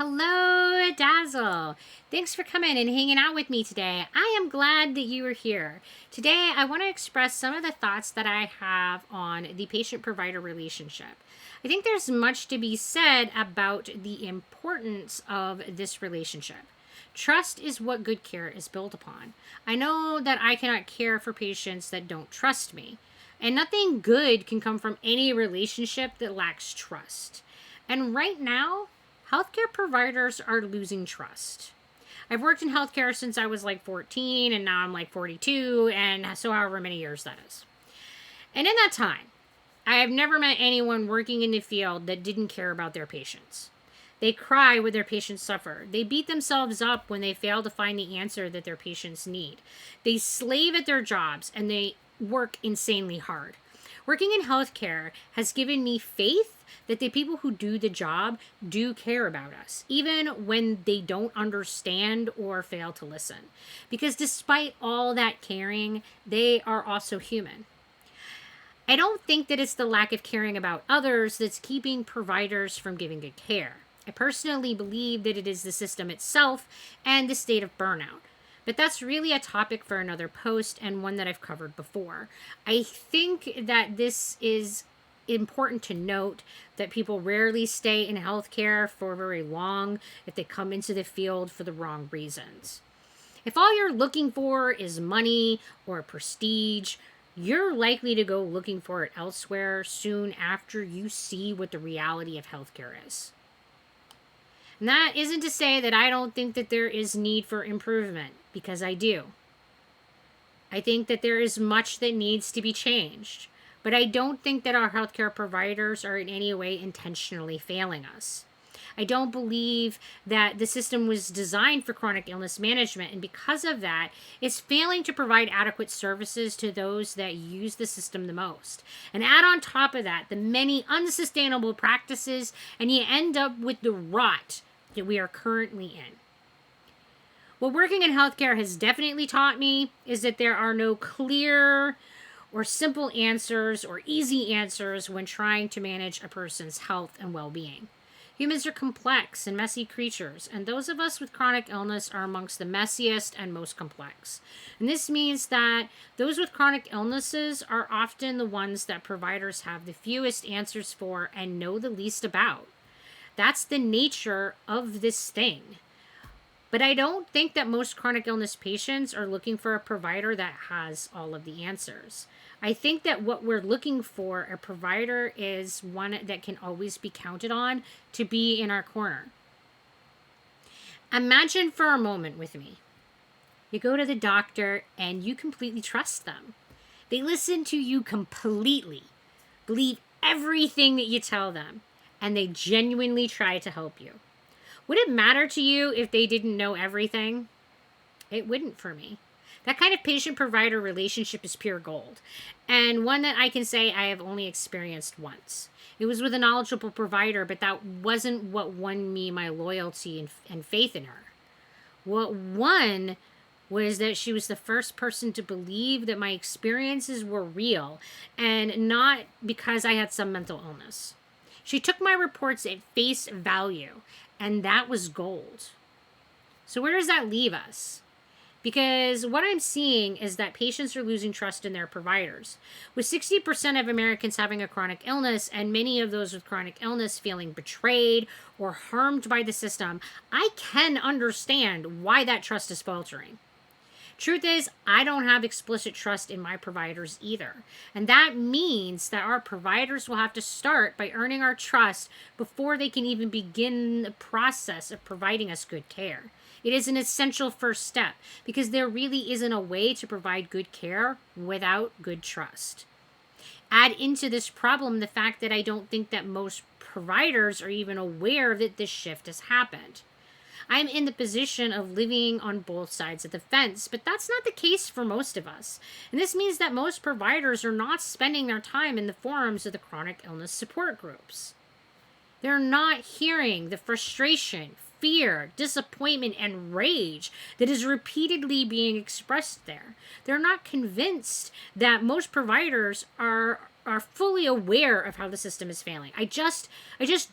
Hello, Dazzle. Thanks for coming and hanging out with me today. I am glad that you are here. Today, I want to express some of the thoughts that I have on the patient provider relationship. I think there's much to be said about the importance of this relationship. Trust is what good care is built upon. I know that I cannot care for patients that don't trust me, and nothing good can come from any relationship that lacks trust. And right now, healthcare providers are losing trust. I've worked in healthcare since I was like 14, and now I'm like 42, and so however many years that is. And in that time, I have never met anyone working in the field that didn't care about their patients. They cry when their patients suffer. They beat themselves up when they fail to find the answer that their patients need. They slave at their jobs and they work insanely hard. Working in healthcare has given me faith that the people who do the job do care about us, even when they don't understand or fail to listen. Because despite all that caring, they are also human. I don't think that it's the lack of caring about others that's keeping providers from giving good care. I personally believe that it is the system itself and the state of burnout. But that's really a topic for another post and one that I've covered before. I think that this is important to note that people rarely stay in healthcare for very long if they come into the field for the wrong reasons. If all you're looking for is money or prestige, you're likely to go looking for it elsewhere soon after you see what the reality of healthcare is. And that isn't to say that I don't think that there is need for improvement, because I do. I think that there is much that needs to be changed, but I don't think that our healthcare providers are in any way intentionally failing us. I don't believe that the system was designed for chronic illness management, and because of that, it's failing to provide adequate services to those that use the system the most. And add on top of that the many unsustainable practices, and you end up with the rot that we are currently in. What working in healthcare has definitely taught me is that there are no clear or simple answers or easy answers when trying to manage a person's health and well-being. Humans are complex and messy creatures, and those of us with chronic illness are amongst the messiest and most complex. And this means that those with chronic illnesses are often the ones that providers have the fewest answers for and know the least about. That's the nature of this thing. But I don't think that most chronic illness patients are looking for a provider that has all of the answers. I think that what we're looking for a provider is one that can always be counted on to be in our corner. Imagine for a moment with me. You go to the doctor and you completely trust them. They listen to you completely, believe everything that you tell them, and they genuinely try to help you. Would it matter to you if they didn't know everything? It wouldn't for me. That kind of patient-provider relationship is pure gold, and one that I can say I have only experienced once. It was with a knowledgeable provider, but that wasn't what won me my loyalty and faith in her. What won was that she was the first person to believe that my experiences were real, and not because I had some mental illness. She took my reports at face value, and that was gold. So where does that leave us? Because what I'm seeing is that patients are losing trust in their providers. With 60% of Americans having a chronic illness, and many of those with chronic illness feeling betrayed or harmed by the system, I can understand why that trust is faltering. Truth is, I don't have explicit trust in my providers either. And that means that our providers will have to start by earning our trust before they can even begin the process of providing us good care. It is an essential first step because there really isn't a way to provide good care without good trust. Add into this problem the fact that I don't think that most providers are even aware that this shift has happened. I'm in the position of living on both sides of the fence, but that's not the case for most of us. And this means that most providers are not spending their time in the forums of the chronic illness support groups. They're not hearing the frustration, fear, disappointment, and rage that is repeatedly being expressed there. They're not convinced that most providers are fully aware of how the system is failing. I just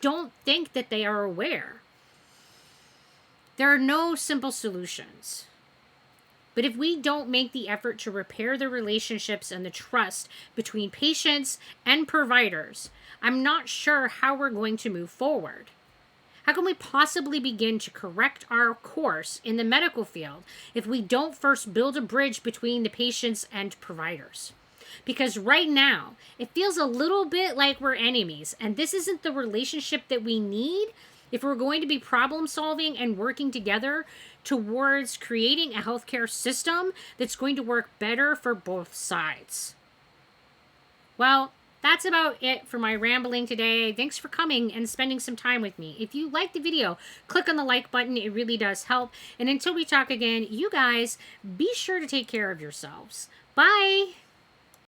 don't think that they are aware. There are no simple solutions. But if we don't make the effort to repair the relationships and the trust between patients and providers, I'm not sure how we're going to move forward. How can we possibly begin to correct our course in the medical field if we don't first build a bridge between the patients and providers? Because right now, it feels a little bit like we're enemies, and this isn't the relationship that we need if we're going to be problem solving and working together towards creating a healthcare system that's going to work better for both sides. Well, that's about it for my rambling today. Thanks for coming and spending some time with me. If you liked the video, click on the like button. It really does help. And until we talk again, you guys, be sure to take care of yourselves. Bye.